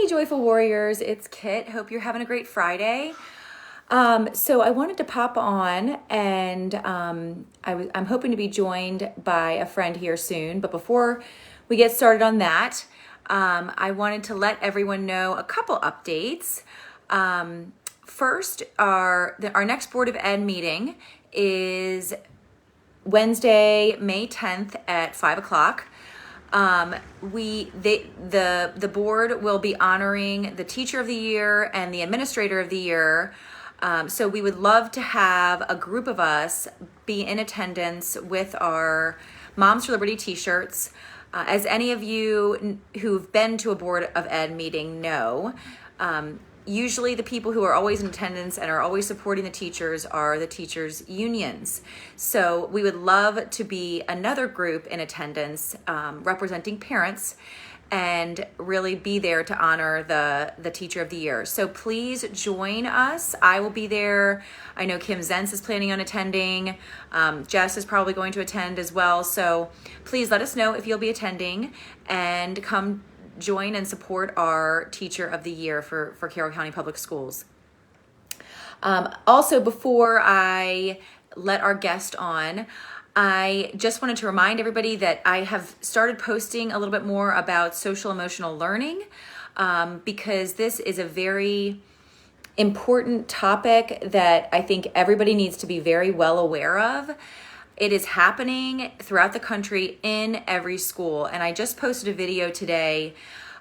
Joyful Warriors, it's Kit. Hope you're having a great Friday. So I wanted to pop on, and I'm hoping to be joined by a friend here soon. But before we get started on that, I wanted to let everyone know a couple updates. First, our next Board of Ed meeting is Wednesday, May 10th at 5 o'clock. The board will be honoring the Teacher of the Year and the Administrator of the Year. So we would love to have a group of us be in attendance with our Moms for Liberty t-shirts. As any of you who've been to a Board of Ed meeting know, usually the people who are always in attendance and are always supporting the teachers are the teachers' unions. So we would love to be another group in attendance representing parents and really be there to honor the Teacher of the Year. So please join us. I will be there. I know Kim Zentz is planning on attending. Jess is probably going to attend as well. So please let us know if you'll be attending and come join and support our Teacher of the Year for Carroll County Public Schools. Also, before I let our guest on, I just wanted to remind everybody that I have started posting a little bit more about social emotional learning because this is a very important topic that I think everybody needs to be very well aware of. It is happening throughout the country in every school. And I just posted a video today.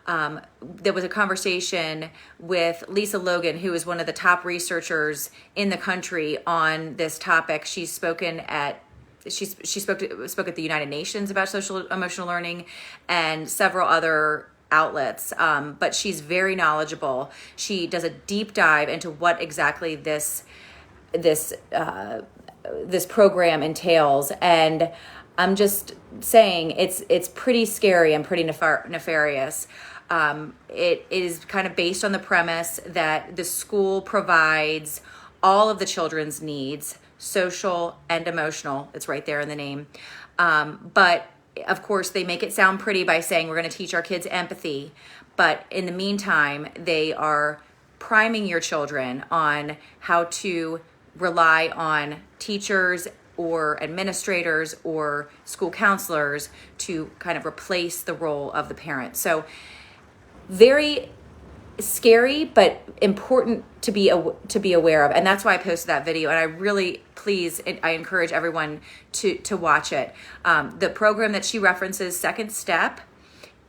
There was a conversation with Lisa Logan, who is one of the top researchers in the country on this topic. She spoke at the United Nations about social emotional learning and several other outlets. But she's very knowledgeable. She does a deep dive into what exactly this program entails, and I'm just saying it's pretty scary and pretty nefarious. It is kind of based on the premise that the school provides all of the children's needs, social and emotional. It's right there in the name. But of course, they make it sound pretty by saying we're going to teach our kids empathy. But in the meantime, they are priming your children on how to rely on teachers or administrators or school counselors to kind of replace the role of the parent. So very scary, but important to be aware of. And that's why I posted that video. And I really, I encourage everyone to watch it. The program that she references, Second Step,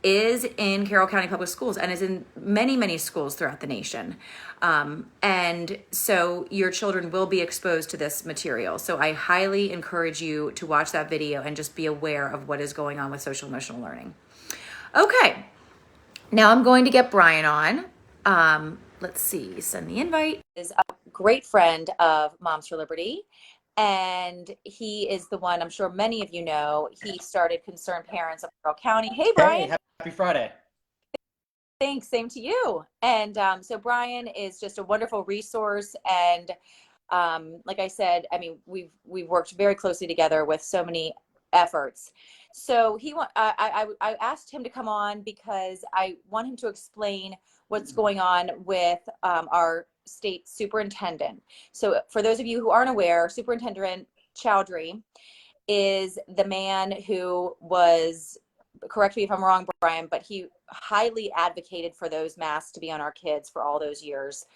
is in Carroll County Public Schools and is in many, many schools throughout the nation. And so your children will be exposed to this material. So I highly encourage you to watch that video and just be aware of what is going on with social emotional learning. Okay, now I'm going to get Bryan on. Let's see, send the invite. Is a great friend of Moms for Liberty. And he is the one, I'm sure many of you know, he started Concerned Parents of Carroll County. Hey, Bryan. Hey, happy Friday. Thanks, same to you. And so Bryan is just a wonderful resource. And like I said, I mean, we've worked very closely together with so many efforts. So I asked him to come on because I want him to explain what's going on with our state superintendent. So for those of you who aren't aware, Superintendent Choudhury is the man who was, correct me if I'm wrong, Bryan, but he highly advocated for those masks to be on our kids for all those years.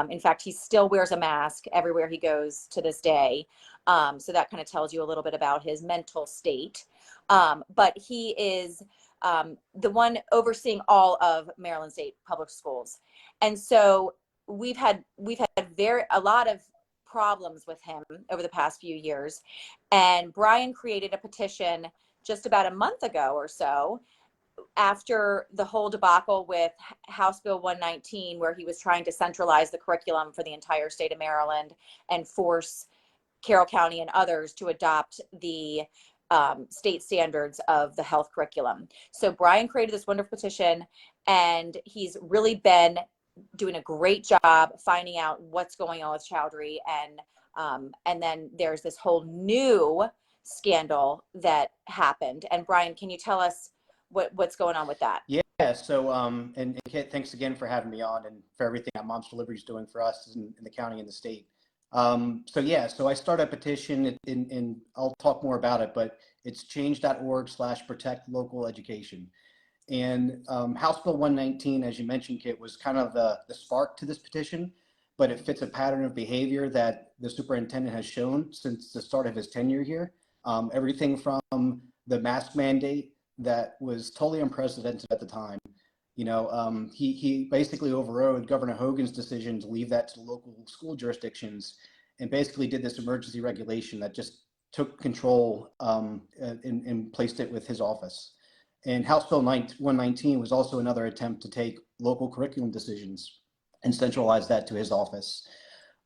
In fact, he still wears a mask everywhere he goes to this day. So that kind of tells you a little bit about his mental state. But he is the one overseeing all of Maryland State Public Schools. And so we've had a lot of problems with him over the past few years. And Bryan created a petition just about a month ago or so after the whole debacle with House Bill 119, where he was trying to centralize the curriculum for the entire state of Maryland and force Carroll County and others to adopt the state standards of the health curriculum. So Bryan created this wonderful petition, and he's really been doing a great job finding out what's going on with Choudhury. And then there's this whole new scandal that happened. And Bryan, can you tell us what's going on with that? Yeah. So, and Kit, thanks again for having me on and for everything that Moms for Liberty is doing for us in the county and the state. So I started a petition and I'll talk more about it, but it's change.org/protect local education. And House Bill 119, as you mentioned, Kit, was kind of the spark to this petition, but it fits a pattern of behavior that the superintendent has shown since the start of his tenure here. Everything from the mask mandate that was totally unprecedented at the time. He basically overrode Governor Hogan's decision to leave that to local school jurisdictions and basically did this emergency regulation that just took control and placed it with his office. And House Bill 119 was also another attempt to take local curriculum decisions and centralize that to his office.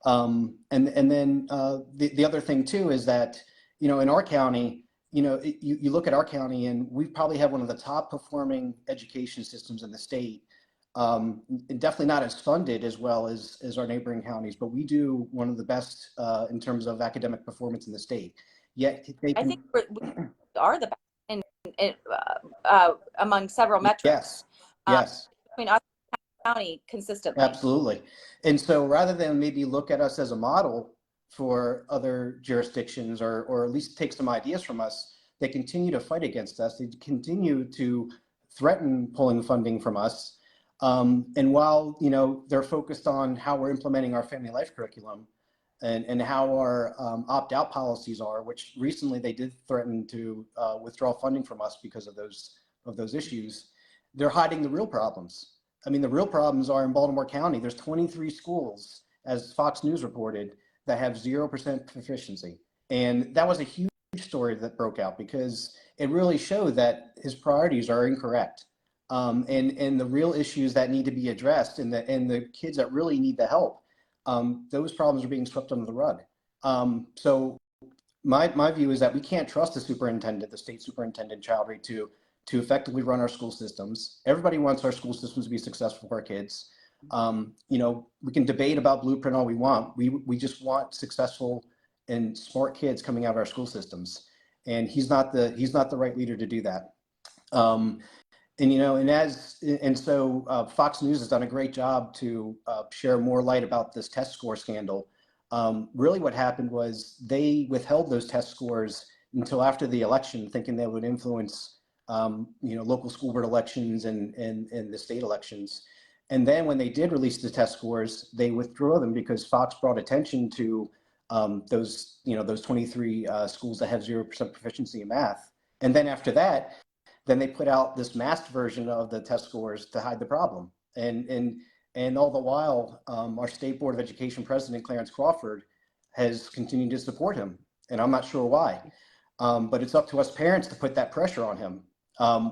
And then the other thing too is that, in our county, you look at our county and we probably have one of the top performing education systems in the state. And definitely not as funded as well as our neighboring counties, but we do one of the best in terms of academic performance in the state. Yet I think we are the best among several metrics. Yes. Between us and the county consistently. Absolutely. And so rather than maybe look at us as a model for other jurisdictions or at least take some ideas from us, they continue to fight against us. They continue to threaten pulling funding from us. And while, they're focused on how we're implementing our family life curriculum and how our opt-out policies are, which recently they did threaten to withdraw funding from us because of those issues, they're hiding the real problems. I mean, the real problems are in Baltimore County. There's 23 schools, as Fox News reported, that have 0% proficiency. And that was a huge story that broke out because it really showed that his priorities are incorrect. And the real issues that need to be addressed and the kids that really need the help, those problems are being swept under the rug. So my view is that we can't trust the superintendent, the state superintendent, Chowdhury, to effectively run our school systems. Everybody wants our school systems to be successful for our kids. We can debate about blueprint all we want. We just want successful and smart kids coming out of our school systems. And he's not the right leader to do that. So Fox News has done a great job to share more light about this test score scandal. Really what happened was they withheld those test scores until after the election, thinking they would influence local school board elections and the state elections. And then when they did release the test scores, they withdrew them because Fox brought attention to those 23 schools that have 0% proficiency in math. And then after that, then they put out this masked version of the test scores to hide the problem. And all the while, our State Board of Education President, Clarence Crawford, has continued to support him. And I'm not sure why. But it's up to us parents to put that pressure on him.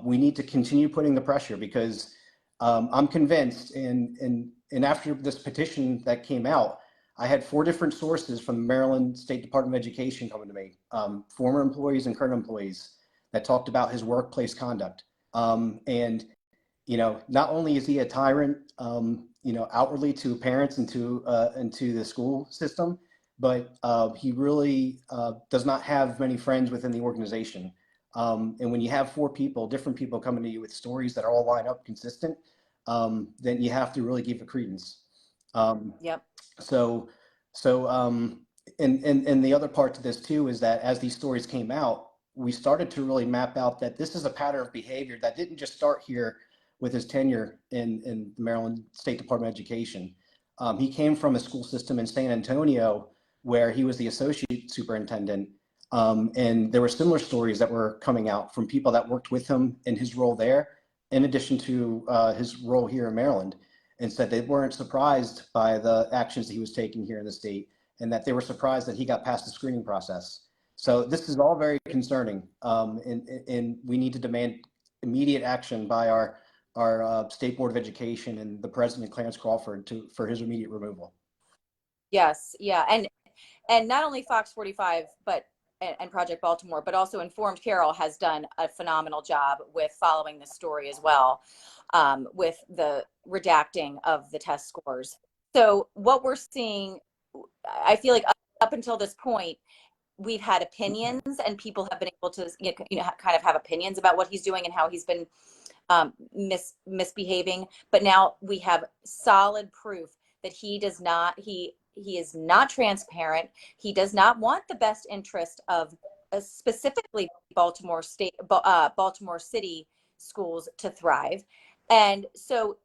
We need to continue putting the pressure because I'm convinced, and after this petition that came out, I had 4 different sources from the Maryland State Department of Education coming to me, former employees and current employees that talked about his workplace conduct. And not only is he a tyrant, outwardly to parents and to the school system, but he really does not have many friends within the organization. And when you have 4 different people coming to you with stories that are all lined up consistent, then you have to really give it credence. Yep. And the other part to this too is that as these stories came out, we started to really map out that this is a pattern of behavior that didn't just start here with his tenure in the Maryland State Department of Education. He came from a school system in San Antonio where he was the associate superintendent. And there were similar stories that were coming out from people that worked with him in his role there, in addition to his role here in Maryland, and said they weren't surprised by the actions he was taking here in the state, and that they were surprised that he got past the screening process. So this is all very concerning, and we need to demand immediate action by our State Board of Education and the President, Clarence Crawford, for his immediate removal. Yes, yeah, and not only Fox 45, and Project Baltimore, but also Informed Carroll has done a phenomenal job with following this story as well, with the redacting of the test scores. So what we're seeing, I feel like up until this point, we've had opinions, and people have been able to, kind of have opinions about what he's doing and how he's been misbehaving. But now we have solid proof that he is not transparent. He does not want the best interest of specifically Baltimore City schools to thrive. And so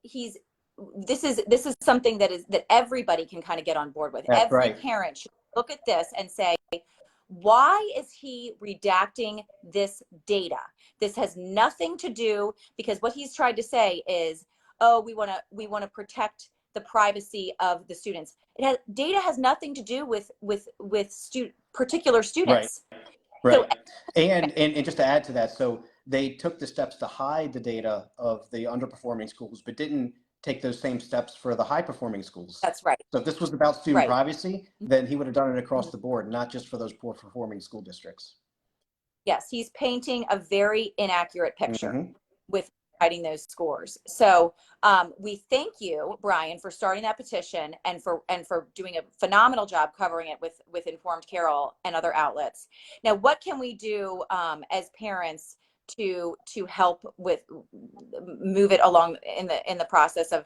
this is something that everybody can kind of get on board with. That's Every right. parent should look at this and say, why is he redacting this data? This has nothing to do, because what he's tried to say is, oh, we want to protect the privacy of the students. Data has nothing to do with particular students. Right. So, and just to add to that, so they took the steps to hide the data of the underperforming schools, but didn't take those same steps for the high performing schools. That's right. So if this was about student privacy, then he would have done it across the board, not just for those poor performing school districts. Yes, he's painting a very inaccurate picture with hiding those scores. So we thank you, Bryan, for starting that petition and for doing a phenomenal job covering it with Informed Carroll and other outlets. Now, what can we do as parents to help with move it along in the process of,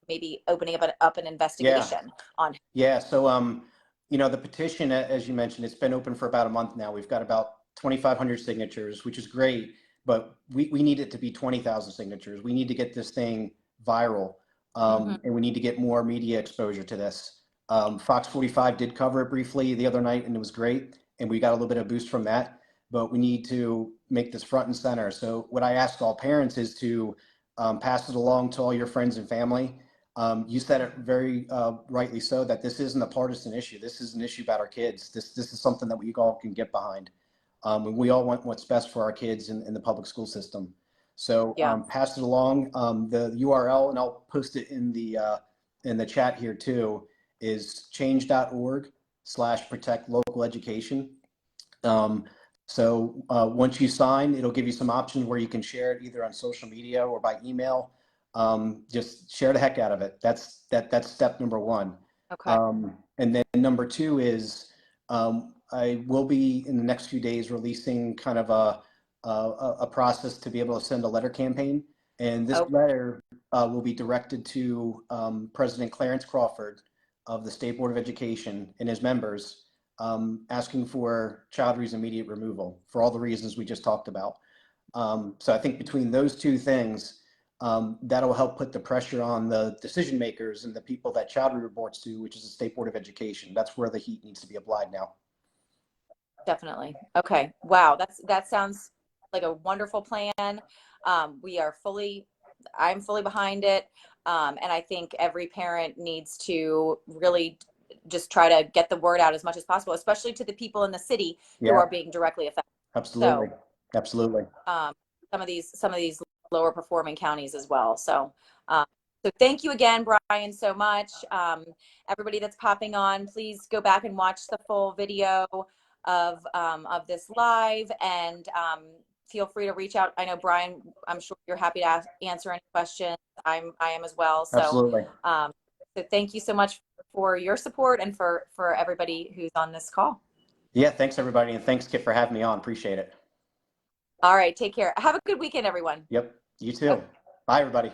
maybe opening up an investigation on? Yeah. So the petition, as you mentioned, it's been open for about a month now. We've got about 2,500 signatures, which is great, but we need it to be 20,000 signatures. We need to get this thing viral, and we need to get more media exposure to this. Fox 45 did cover it briefly the other night, and it was great, and we got a little bit of boost from that, but we need to make this front and center. So what I ask all parents is to pass it along to all your friends and family. You said it very rightly so, that this isn't a partisan issue. This is an issue about our kids. This is something that we all can get behind. And we all want what's best for our kids in the public school system. So pass it along. The URL, and I'll post it in the chat here too, is change.org/protect local education. So once you sign, it'll give you some options where you can share it either on social media or by email. Just share the heck out of it. That's step number one. Okay. And then number two is I will be in the next few days releasing kind of a process to be able to send a letter campaign. And this letter will be directed to President Clarence Crawford of the State Board of Education and his members, asking for Choudhury's immediate removal for all the reasons we just talked about. So I think between those two things, that'll help put the pressure on the decision makers and the people that Choudhury reports to, which is the State Board of Education. That's where the heat needs to be applied now. Definitely. Okay. Wow. That sounds like a wonderful plan. I'm fully behind it. And I think every parent needs to really just try to get the word out as much as possible, especially to the people in the city who are being directly affected. Absolutely. So, absolutely. Some of these lower performing counties as well. So, so thank you again, Bryan, so much. Everybody that's popping on, please go back and watch the full video of this live, and feel free to reach out. I know, Bryan, I'm sure you're happy to answer any questions. I am as well. So, absolutely. So thank you so much for your support and for everybody who's on this call. Yeah, thanks everybody, and thanks, Kit, for having me on. Appreciate it. All right, take care. Have a good weekend, everyone. Yep, you too. Bye, everybody.